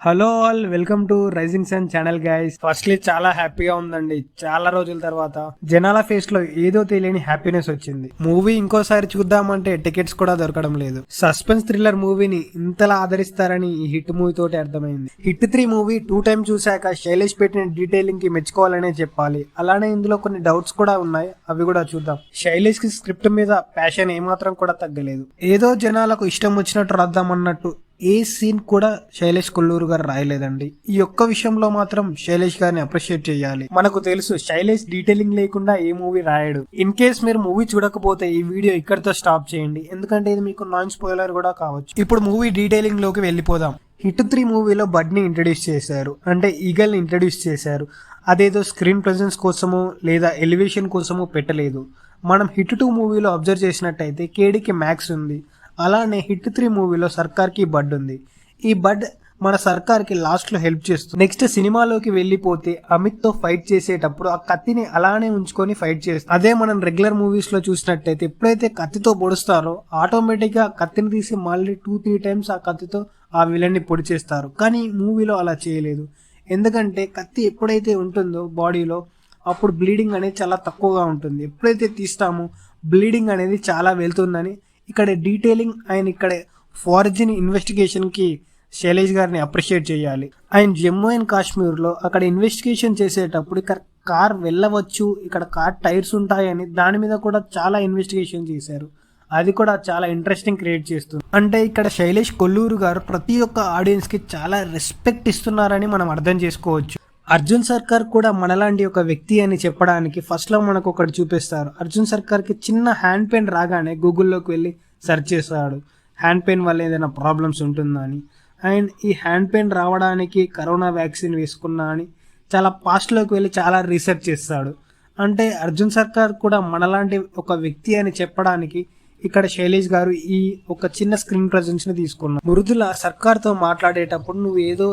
Hello all, welcome to rising sun channel guys. Firstly చాలా హ్యాపీగా ఉందండి. చాలా రోజుల తర్వాత జనాల ఫేస్ లో ఏదో తెలియని హ్యాపీనెస్ వచ్చింది. మూవీ ఇంకోసారి చూద్దామంటే టికెట్స్ కూడా దొరకడం లేదు. సస్పెన్స్ థ్రిల్లర్ మూవీని ఇంతలా ఆదరిస్తారని ఈ హిట్ మూవీ తోటి అర్థమైంది. హిట్ 3 మూవీ 2 టైమ్ చూశాక శైలేష్ పెట్టిన డీటెయిలింగ్ కి మెచ్చుకోవాలనే చెప్పాలి. అలానే ఇందులో కొన్ని డౌట్స్ కూడా ఉన్నాయి, అవి కూడా చూద్దాం. శైలేష్ కి స్క్రిప్ట్ మీద ప్యాషన్ ఏమాత్రం కూడా తగ్గలేదు. ఏదో జనాలకు ఇష్టం వచ్చినట్టు రాద్దామన్నట్టు ఏ సీన్ కూడా శైలేష్ కొల్లూరు గారు రాయలేదండి. ఈ ఒక్క విషయంలో మాత్రం శైలేష్ గారిని అప్రిషియేట్ చేయాలి. మనకు తెలుసు శైలేష్ డీటెయిలింగ్ లేకుండా ఏ మూవీ రాయడు. ఇన్ కేస్ మీరు మూవీ చూడకపోతే ఈ వీడియో ఇక్కడితో స్టాప్ చేయండి, ఎందుకంటే ఇది మీకు నాన్ స్పాయిలర్ కూడా కావచ్చు. ఇప్పుడు మూవీ డీటెయిలింగ్ లోకి వెళ్ళిపోదాం. హిట్ 3 మూవీలో బడ్ ని ఇంట్రడ్యూస్ చేశారు, అంటే ఈగల్ ని ఇంట్రడ్యూస్ చేశారు. అదేదో స్క్రీన్ ప్రెజెన్స్ కోసమో లేదా ఎలివేషన్ కోసమో పెట్టలేదు. మనం హిట్ 2 మూవీలో అబ్జర్వ్ చేసినట్టయితే కేడీకి మ్యాక్స్ ఉంది. అలానే హిట్ 3 మూవీలో సర్కార్ కి బడ్ ఉంది. ఈ బడ్ మన సర్కార్ కి లాస్ట్ లో హెల్ప్ చేస్తుంది. నెక్స్ట్ సినిమాలోకి వెళ్ళిపోతే అమిత్ తో ఫైట్ చేసేటప్పుడు ఆ కత్తిని అలానే ఉంచుకొని ఫైట్ చేస్తారు. అదే మనం రెగ్యులర్ మూవీస్ లో చూసినట్టయితే ఎప్పుడైతే కత్తితో పొడుస్తారో ఆటోమేటిక్ గా కత్తిని తీసి మళ్ళీ 2-3 టైమ్స్ ఆ కత్తితో ఆ విలన్ ని పొడి చేస్తారు. కానీ మూవీలో అలా చేయలేదు. ఎందుకంటే కత్తి ఎప్పుడైతే ఉంటుందో బాడీలో అప్పుడు బ్లీడింగ్ అనేది చాలా తక్కువగా ఉంటుంది. ఎప్పుడైతే తీస్తామో బ్లీడింగ్ అనేది చాలా వెళ్తుందని ఇక్కడ డీటెయిలింగ్ అండ్ ఇక్కడ ఫారెన్సిక్ ఇన్వెస్టిగేషన్ కి శైలేష్ గారిని అప్రిషియేట్ చేయాలి. ఆయన జమ్మూ అండ్ కాశ్మీర్ లో అక్కడ ఇన్వెస్టిగేషన్ చేసేటప్పుడు ఇక్కడ కార్ వెళ్ళవచ్చు, ఇక్కడ కార్ టైర్స్ ఉంటాయని దాని మీద కూడా చాలా ఇన్వెస్టిగేషన్ చేశారు. అది కూడా చాలా ఇంట్రెస్టింగ్ క్రియేట్ చేస్తుంది. అంటే ఇక్కడ శైలేష్ కొల్లూరు గారు ప్రతి ఒక్క ఆడియన్స్ కి చాలా రెస్పెక్ట్ ఇస్తున్నారని మనం అర్థం చేసుకోవచ్చు. అర్జున్ సర్కార్ కూడా మనలాంటి ఒక వ్యక్తి అని చెప్పడానికి ఫస్ట్ లో మనకు ఒకటి చూపిస్తారు. అర్జున్ సర్కార్ కి చిన్న హ్యాండ్ పెయిన్ రాగానే గూగుల్లోకి వెళ్ళి సెర్చ్ చేస్తాడు, హ్యాండ్ పెయిన్ వల్ల ఏదైనా ప్రాబ్లమ్స్ ఉంటుందా అని. అండ్ ఈ హ్యాండ్ పెయిన్ రావడానికి కరోనా వ్యాక్సిన్ వేసుకున్నా అని చాలా పాస్ట్లోకి వెళ్ళి చాలా రీసెర్చ్ చేస్తాడు. అంటే అర్జున్ సర్కార్ కూడా మనలాంటి ఒక వ్యక్తి అని చెప్పడానికి ఇక్కడ శైలేష్ గారు ఈ ఒక చిన్న స్క్రీన్ ప్రెజెన్స్ ని తీసుకున్నారు. మృదుల సర్కార్ తో మాట్లాడేటప్పుడు నువ్వు ఏదో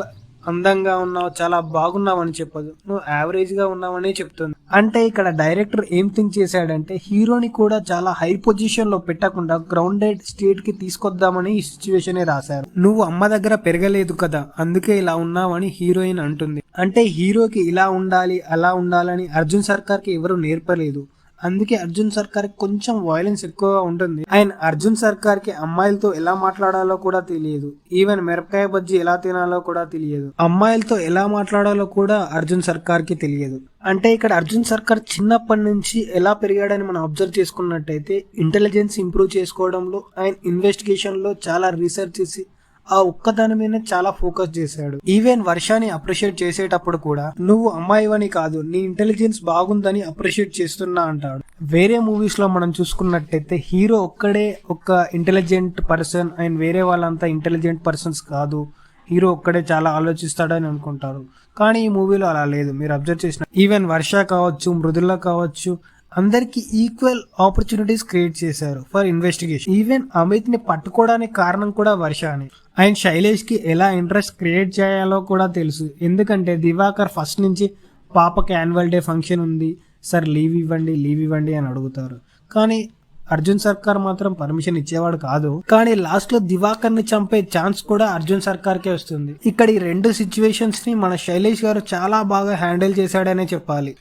అందంగా ఉన్నావు, చాలా బాగున్నావు అని చెప్పదు, నువ్వు యావరేజ్ గా ఉన్నావని చెప్తుంది. అంటే ఇక్కడ డైరెక్టర్ ఏం థింక్ చేశాడంటే హీరోని కూడా చాలా హై పొజిషన్ లో పెట్టకుండా గ్రౌండెడ్ స్టేట్ కి తీసుకొద్దామని ఈ సిచ్యువేషన్ రాశారు. నువ్వు అమ్మ దగ్గర పెరగలేదు కదా, అందుకే ఇలా ఉన్నావని హీరోయిన్ అంటుంది. అంటే హీరోకి ఇలా ఉండాలి అలా ఉండాలని అర్జున్ సర్కార్ కి ఎవరు నేర్పలేదు. అందుకే అర్జున్ సర్కార్ కొంచెం వైలెన్స్ ఎక్కువగా ఉంటుంది. అండ్ అర్జున్ సర్కార్ కి అమ్మాయిలతో ఎలా మాట్లాడాలో కూడా తెలియదు. ఈవెన్ మిరపకాయ బజ్జీ ఎలా తినాలో కూడా తెలియదు. అమ్మాయిలతో ఎలా మాట్లాడాలో కూడా అర్జున్ సర్కార్ కి తెలియదు. అంటే ఇక్కడ అర్జున్ సర్కార్ చిన్నప్పటి నుంచి ఎలా పెరిగాడని మనం అబ్జర్వ్ చేసుకున్నట్టయితే ఇంటెలిజెన్స్ ఇంప్రూవ్ చేసుకోవడంలో అండ్ ఇన్వెస్టిగేషన్ లో చాలా రీసెర్చ్ చేసి ఆ ఒక్కదాని మీద చాలా ఫోకస్ చేశాడు. ఈవెన్ వర్షాని అప్రిషియేట్ చేసేటప్పుడు కూడా నువ్వు అమ్మాయివని కాదు, నీ ఇంటెలిజెన్స్ బాగుందని అప్రిషియేట్ చేస్తున్నా అంటాడు. వేరే మూవీస్ లో మనం చూసుకున్నట్టయితే హీరో ఒక్కడే ఒక ఇంటెలిజెంట్ పర్సన్ అండ్ వేరే వాళ్ళంతా ఇంటెలిజెంట్ పర్సన్స్ కాదు, హీరో ఒక్కడే చాలా ఆలోచిస్తాడని అనుకుంటారు. కానీ ఈ మూవీలో అలా లేదు. మీరు అబ్జర్వ్ చేసిన ఈవెన్ వర్ష కావచ్చు, మృదుల కావచ్చు, అందరికి ఈక్వల్ ఆపర్చునిటీస్ క్రియేట్ చేశారు ఫర్ ఇన్వెస్టిగేషన్. ఈవెన్ అమిత్ ని పట్టుకోవడానికి కారణం కూడా వర్ష అని. అండ్ శైలేష్ కి ఎలా ఇంట్రెస్ట్ క్రియేట్ చేయాలో కూడా తెలుసు. ఎందుకంటే దివాకర్ ఫస్ట్ నుంచి పాపకి యాన్యువల్ డే ఫంక్షన్ ఉంది, సార్ లీవ్ ఇవ్వండి అని అడుగుతారు. కానీ అర్జున్ సర్కార్ మాత్రం పర్మిషన్ ఇచ్చేవాడు కాదు. కానీ లాస్ట్ లో దివాకర్ ని చంపే ఛాన్స్ కూడా అర్జున్ సర్కార్ కే వస్తుంది. ఇక్కడ ఈ రెండు సిచ్యువేషన్స్ ని మన శైలేష్ గారు చాలా బాగా హ్యాండిల్ చేశాడనే చెప్పాలి.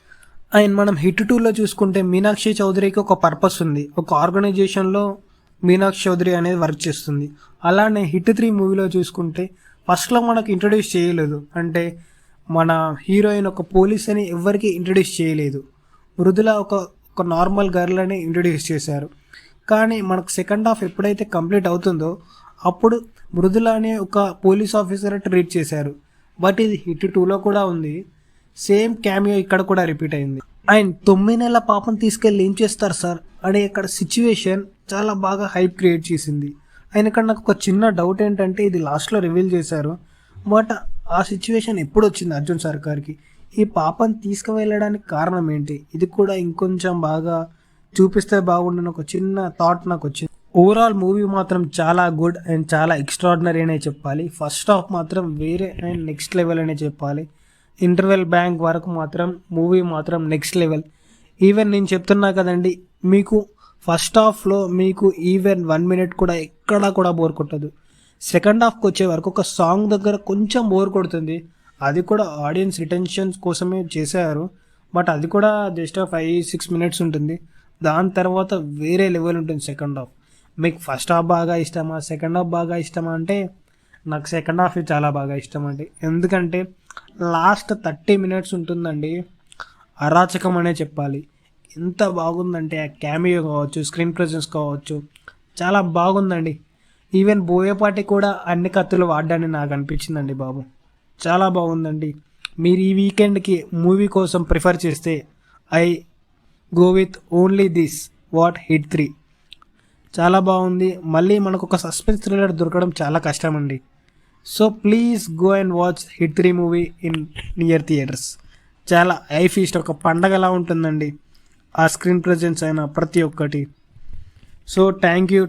అండ్ మనం హిట్ 2లో చూసుకుంటే మీనాక్షి చౌదరికి ఒక పర్పస్ ఉంది. ఒక ఆర్గనైజేషన్ లో మీనాక్షి చౌదరి అనేది వర్క్ చేస్తుంది. అలానే హిట్ 3 మూవీలో చూసుకుంటే ఫస్ట్ లో మనకు ఇంట్రడ్యూస్ చేయలేదు. అంటే మన హీరోయిన్ ఒక పోలీస్ అని ఎవరికి ఇంట్రడ్యూస్ చేయలేదు. మృదుల ఒక నార్మల్ గర్ల్ అని ఇంట్రడ్యూస్ చేశారు. కానీ మనకు సెకండ్ హాఫ్ ఎప్పుడైతే కంప్లీట్ అవుతుందో అప్పుడు మృదుల అనే ఒక పోలీస్ ఆఫీసర్ ట్రీట్ చేశారు. బట్ ఇది హిట్ 2లో కూడా ఉంది. సేమ్ క్యామియో ఇక్కడ కూడా రిపీట్ అయింది. అండ్ 9 నెలల పాపను తీసుకెళ్లి ఏం చేస్తారు సార్ అనే ఇక్కడ సిచ్యువేషన్ చాలా బాగా హైప్ క్రియేట్ చేసింది. అండ్ ఇక్కడ నాకు ఒక చిన్న డౌట్ ఏంటంటే ఇది లాస్ట్ లో రివీల్ చేశారు, బట్ ఆ సిచ్యువేషన్ ఎప్పుడు వచ్చింది అర్జున్ సర్కార్కి? ఈ పాపను తీసుకువెళ్ళడానికి కారణం ఏంటి? ఇది కూడా ఇంకొంచెం బాగా చూపిస్తే బాగుండని ఒక చిన్న థాట్ నాకు వచ్చింది. ఓవరాల్ మూవీ మాత్రం చాలా గుడ్ అండ్ చాలా ఎక్స్ట్రాడినరీ అనే చెప్పాలి. ఫస్ట్ హాఫ్ మాత్రం వేరే అండ్ నెక్స్ట్ లెవెల్ అనే చెప్పాలి. ఇంటర్వెల్ బ్యాంక్ వరకు మాత్రం మూవీ మాత్రం నెక్స్ట్ లెవెల్. ఈవెన్ నేను చెప్తున్నా కదండి, మీకు ఫస్ట్ హాఫ్లో మీకు ఈవెన్ 1 మినిట్ కూడా ఎక్కడా కూడా బోర్ కొట్టదు. సెకండ్ హాఫ్కి వచ్చే వరకు ఒక సాంగ్ దగ్గర కొంచెం బోర్ కొడుతుంది. అది కూడా ఆడియన్స్ రిటెన్షన్ కోసమే చేశారు. బట్ అది కూడా జస్ట్ 5-6 మినిట్స్ ఉంటుంది. దాని తర్వాత వేరే లెవెల్ ఉంటుంది సెకండ్ హాఫ్. మీకు ఫస్ట్ హాఫ్ బాగా ఇష్టమా, సెకండ్ హాఫ్ బాగా ఇష్టమా అంటే నాకు సెకండ్ హాఫ్ చాలా బాగా ఇష్టం అండి. ఎందుకంటే లాస్ట్ 30 మినిట్స్ ఉంటుందండి, అరాచకం అనే చెప్పాలి. ఎంత బాగుందంటే ఆ క్యామియో కావచ్చు, స్క్రీన్ ప్రెజెన్స్ కావచ్చు, చాలా బాగుందండి. ఈవెన్ బోయపాటి కూడా అన్ని కత్తులు వాడ్డాన్ని నాకు అనిపించిందండి బాబు. చాలా బాగుందండి. మీరు ఈ వీకెండ్కి మూవీ కోసం ప్రిఫర్ చేస్తే I go with only this what hit 3. చాలా బాగుంది. మళ్ళీ మనకు ఒక సస్పెన్స్ థ్రిల్లర్ దొరకడం చాలా కష్టం అండి. So please go and watch hit 3 movie in near theatres. చాలా ఐ ఫీస్ట్ ఒక పండగలా ఉంటుందండి. ఆ స్క్రీన్ ప్రజెన్స్ అయినా ప్రతి ఒక్కటి. So thank you